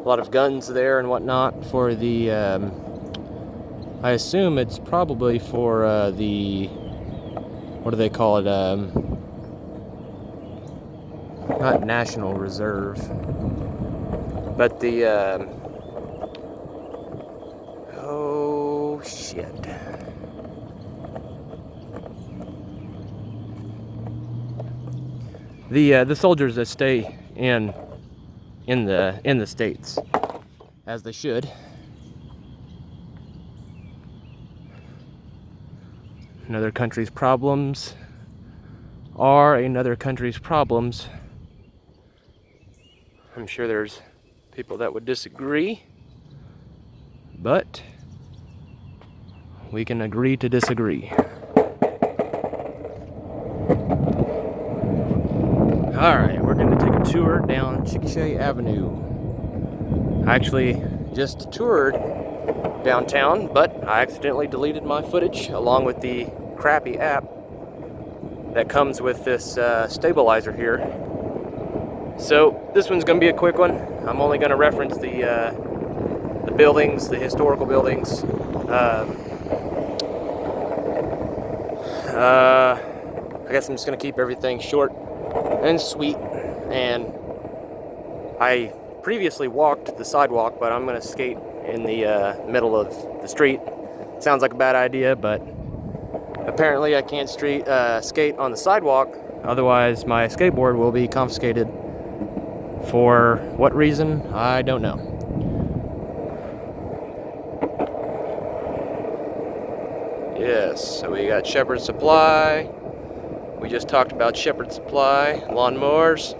A lot of guns there and whatnot for the, I assume it's probably for the, what do they call it, not National Reserve, but the, oh shit. The soldiers that stay in the States, as they should. Another country's problems are another country's problems. I'm sure there's people that would disagree, but we can agree to disagree. Alright, we're going to take a tour down Chickasha Avenue. I actually just toured downtown, but I accidentally deleted my footage along with the crappy app that comes with this stabilizer here. So this one's going to be a quick one. I'm only going to reference the buildings, the historical buildings. I guess I'm just going to keep everything short and sweet. And I previously walked the sidewalk, but I'm going to skate in the middle of the street. Sounds like a bad idea, but apparently I can't skate on the sidewalk, otherwise my skateboard will be confiscated. For what reason, I don't know. Yes, so we got Shepherd Supply. We just talked about Shepherd Supply, lawnmowers.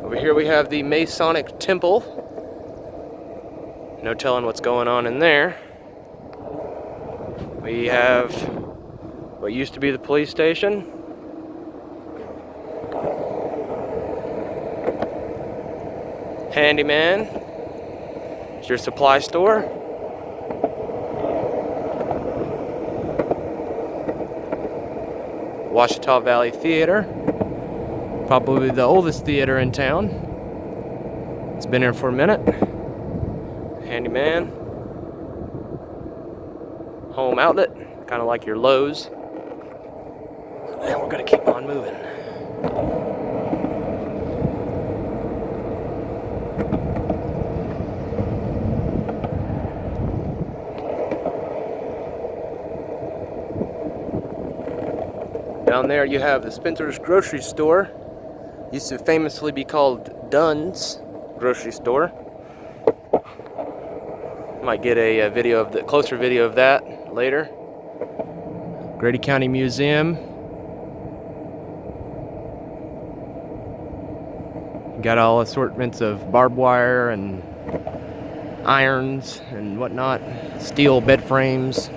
Over here we have the Masonic Temple. No telling what's going on in there. We have what used to be the police station. Handyman. It's your supply store. Ouachita Valley Theater. Probably the oldest theater in town. It's been here for a minute. Handyman. Home outlet, kind of like your Lowe's. And we're gonna keep on moving. Down there you have the Spencer's grocery store. Used to famously be called Dunn's grocery store. Might get a video of the closer video of that later. Grady County Museum. Got all assortments of barbed wire and irons and whatnot. Steel bed frames.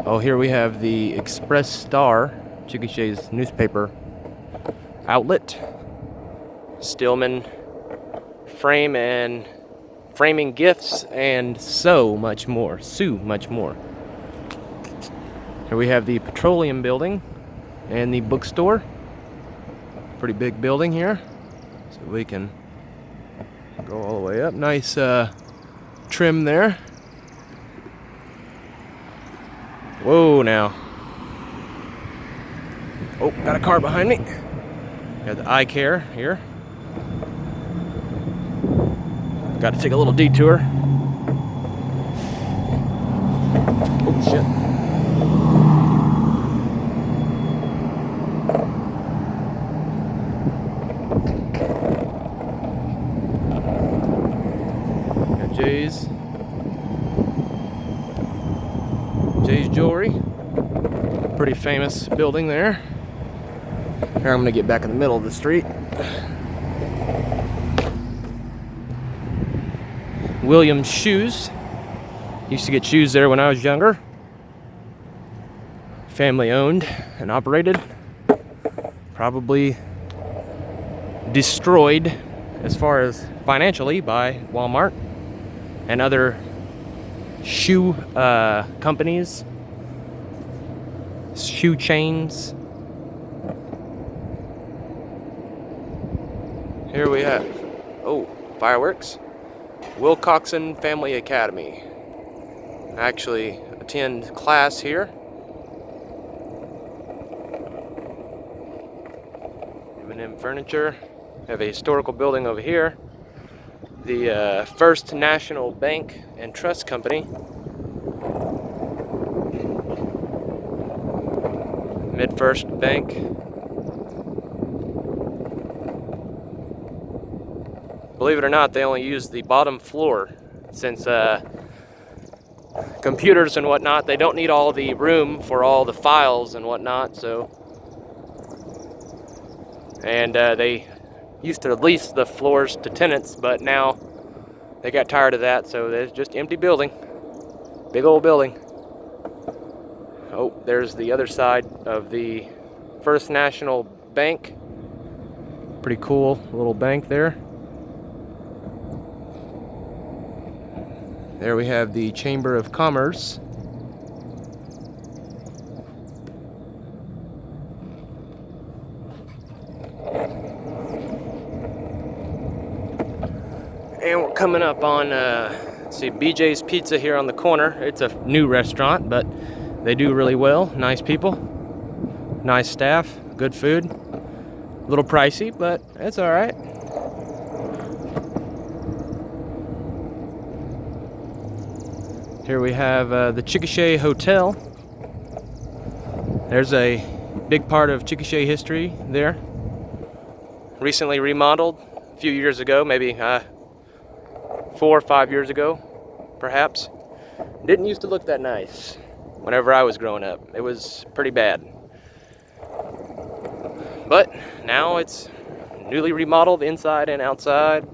Oh, here we have the Express Star, Chickasha's newspaper outlet. Stillman frame and framing gifts and so much more. Here we have the Petroleum Building and the bookstore. Pretty big building here. So we can go all the way up. Nice trim there. Whoa, now. Oh, got a car behind me. Got the eye care here. Got to take a little detour. Oh, shit. Got Jay's Jewelry. Pretty famous building there. Here I'm going to get back in the middle of the street. Williams Shoes. Used to get shoes there when I was younger. Family owned and operated. Probably destroyed as far as financially by Walmart and other shoe companies, shoe chains. Here we have, oh, fireworks. Wilcoxon Family Academy. I actually attend class here. M&M Furniture. Have a historical building over here. The First National Bank and Trust Company. Mid-First Bank. Believe it or not, they only use the bottom floor since computers and whatnot, they don't need all the room for all the files and whatnot, so. And they used to lease the floors to tenants, but now they got tired of that, so there's just empty building. Big old building. Oh, there's the other side of the First National Bank. Pretty cool little bank there. There we have the Chamber of Commerce. And we're coming up on, let's see, BJ's Pizza here on the corner. It's a new restaurant, but they do really well. Nice people, nice staff, good food. A little pricey, but it's all right. Here we have the Chickasha Hotel. There's a big part of Chickasha history there. Recently remodeled a few years ago, maybe 4 or 5 years ago, perhaps. Didn't used to look that nice whenever I was growing up. It was pretty bad. But now it's newly remodeled inside and outside.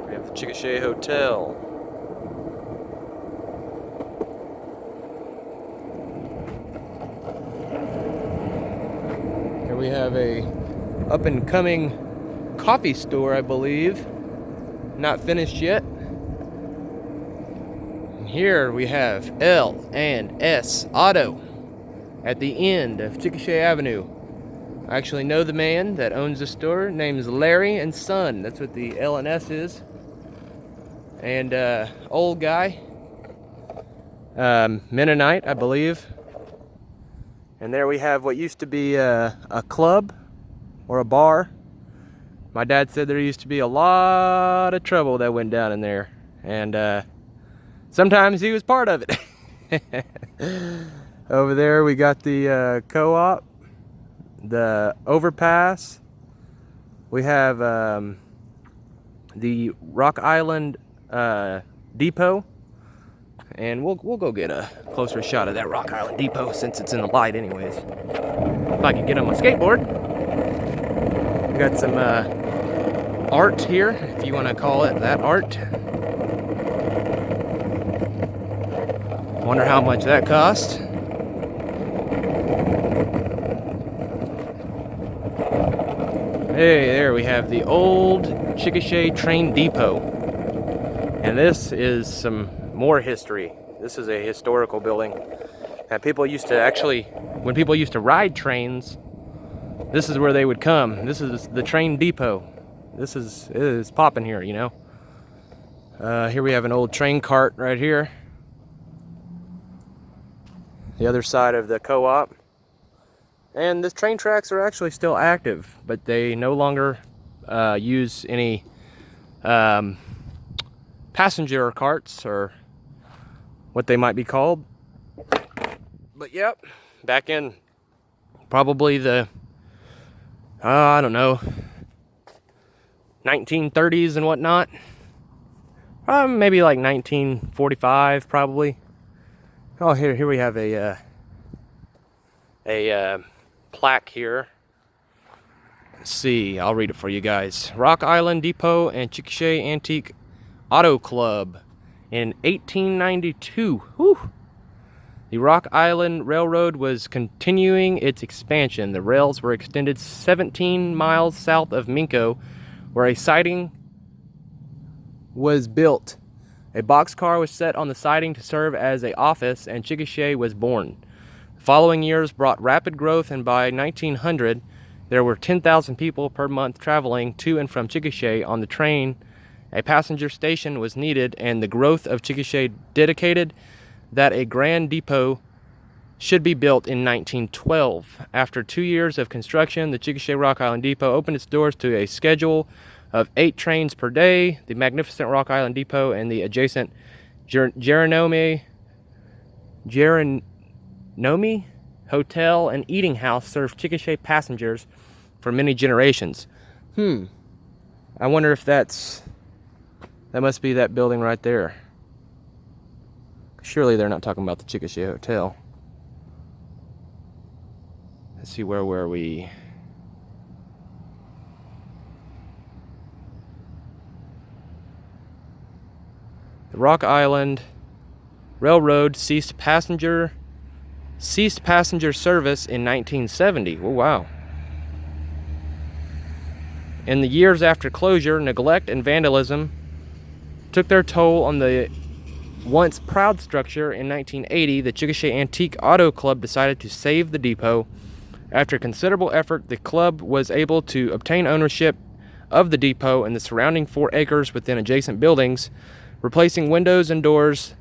We have the Chickasha Hotel. Here we have a up-and-coming coffee store, I believe. Not finished yet. And here we have L&S Auto at the end of Chickasha Avenue. I actually know the man that owns the store. Name's Larry and Son. That's what the L&S is. And old guy, Mennonite, I believe. And there we have what used to be a club or a bar. My dad said there used to be a lot of trouble that went down in there, and sometimes he was part of it. Over there we got the co-op, the overpass. We have the Rock Island Depot, and we'll go get a closer shot of that Rock Island Depot since it's in the light anyways. If I can get on my skateboard. We got some art here, if you want to call it that, art. Wonder how much that cost. Hey, there we have the old Chickasha train depot. And this is some more history. This is a historical building. And people used to actually, when people used to ride trains, this is where they would come. This is the train depot. It is popping here, you know. Here we have an old train cart right here. The other side of the co-op. And the train tracks are actually still active, but they no longer use any passenger carts, or what they might be called. But yep, back in probably the, I don't know, 1930s and whatnot. Maybe like 1945 probably. Oh, here we have a plaque here. Let's see, I'll read it for you guys. Rock Island Depot and Chickasha Antique Auto Club in 1892. Whew. The Rock Island Railroad was continuing its expansion. The rails were extended 17 miles south of Minco, where a siding was built. A boxcar was set on the siding to serve as an office, and Chickasha was born. Following years brought rapid growth, and by 1900, there were 10,000 people per month traveling to and from Chickasha on the train. A passenger station was needed, and the growth of Chickasha dedicated that a grand depot should be built in 1912. After 2 years of construction, the Chickasha Rock Island Depot opened its doors to a schedule of 8 trains per day. The magnificent Rock Island Depot and the adjacent Geronome Hotel and Eating House served Chickasha passengers for many generations. I wonder if that must be that building right there. Surely they're not talking about the Chickasha Hotel. Let's see, where were we? The Rock Island Railroad ceased passenger service in 1970. Oh, wow. In the years after closure, neglect and vandalism took their toll on the once proud structure. In 1980, the Chickasha Antique Auto Club decided to save the depot. After considerable effort, the club was able to obtain ownership of the depot and the surrounding 4 acres within adjacent buildings, replacing windows and doors,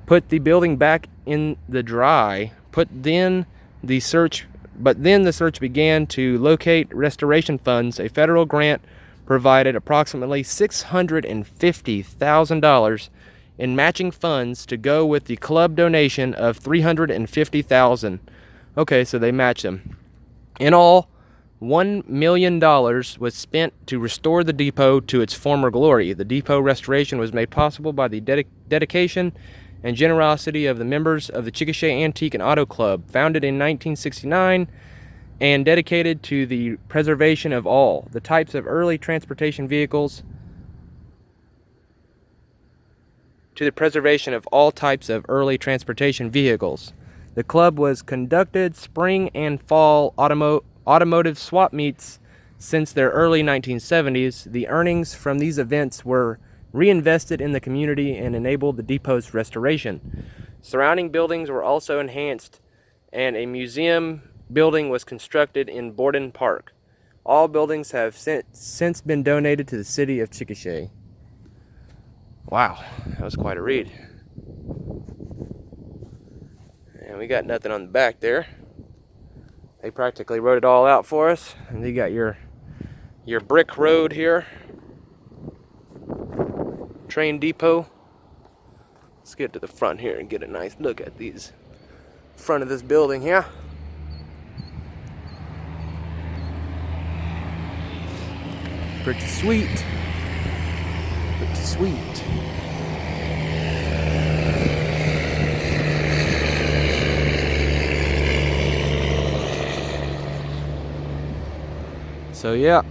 put the building back in the dry. But then the search began to locate restoration funds. A federal grant provided approximately $650,000 in matching funds to go with the club donation of $350,000. Okay, so they matched them. In all, $1 million was spent to restore the depot to its former glory. The depot restoration was made possible by the dedication and generosity of the members of the Chickasha Antique and Auto Club, founded in 1969 and dedicated to the preservation of all the types of early transportation vehicles. The club was conducted spring and fall automotive swap meets since their early 1970s. The earnings from these events were reinvested in the community and enabled the depot's restoration. Surrounding buildings were also enhanced, and a museum building was constructed in Borden Park. All buildings have since been donated to the city of Chickasha. Wow, that was quite a read. And we got nothing on the back there. They practically wrote it all out for us. And you got your brick road here. Train depot. Let's get to the front here and get a nice look at these front of this building here. Pretty sweet. Pretty sweet. So yeah,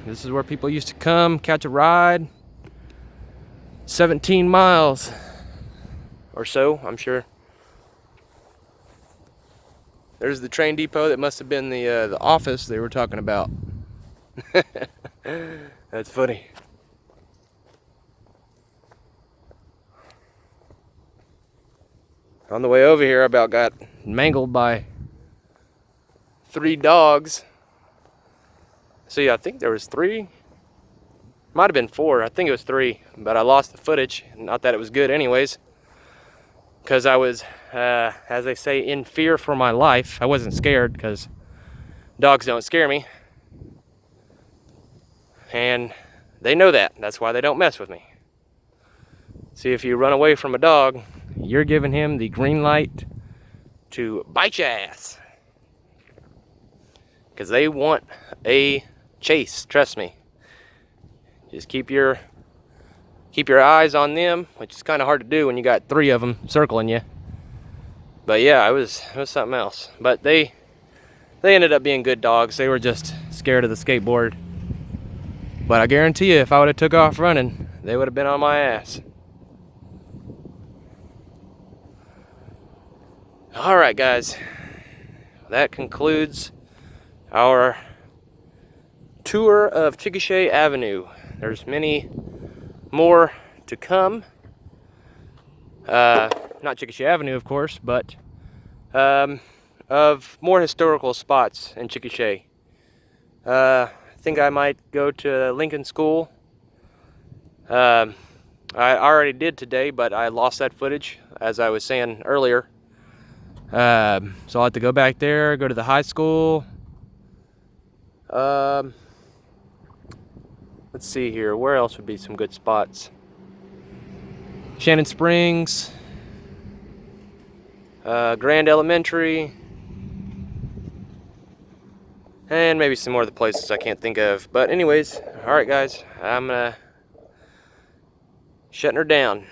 this is where people used to come, catch a ride. 17 miles or so, I'm sure. There's the train depot. That must have been the office they were talking about. That's funny. On the way over here, I about got mangled by 3 dogs. See, I think there was 3. Might have been 4. I think it was 3, but I lost the footage. Not that it was good anyways, because I was, as they say, in fear for my life. I wasn't scared, because dogs don't scare me. And they know that. That's why they don't mess with me. See, if you run away from a dog, you're giving him the green light to bite your ass. Because they want a chase, trust me. Just keep your eyes on them, which is kind of hard to do when you got 3 of them circling you. But yeah, it was something else. But they ended up being good dogs. They were just scared of the skateboard. But I guarantee you, if I would have took off running, they would have been on my ass. All right, guys. That concludes our tour of Chickasha Avenue. There's many more to come. Not Chickasha Avenue, of course, but of more historical spots in Chickasha. I think I might go to Lincoln School. I already did today, but I lost that footage, as I was saying earlier. So I'll have to go back there, go to the high school. Let's see here, where else would be some good spots? Shannon Springs, Grand Elementary, and maybe some more of the places I can't think of. But anyways, alright guys, I'm shutting her down.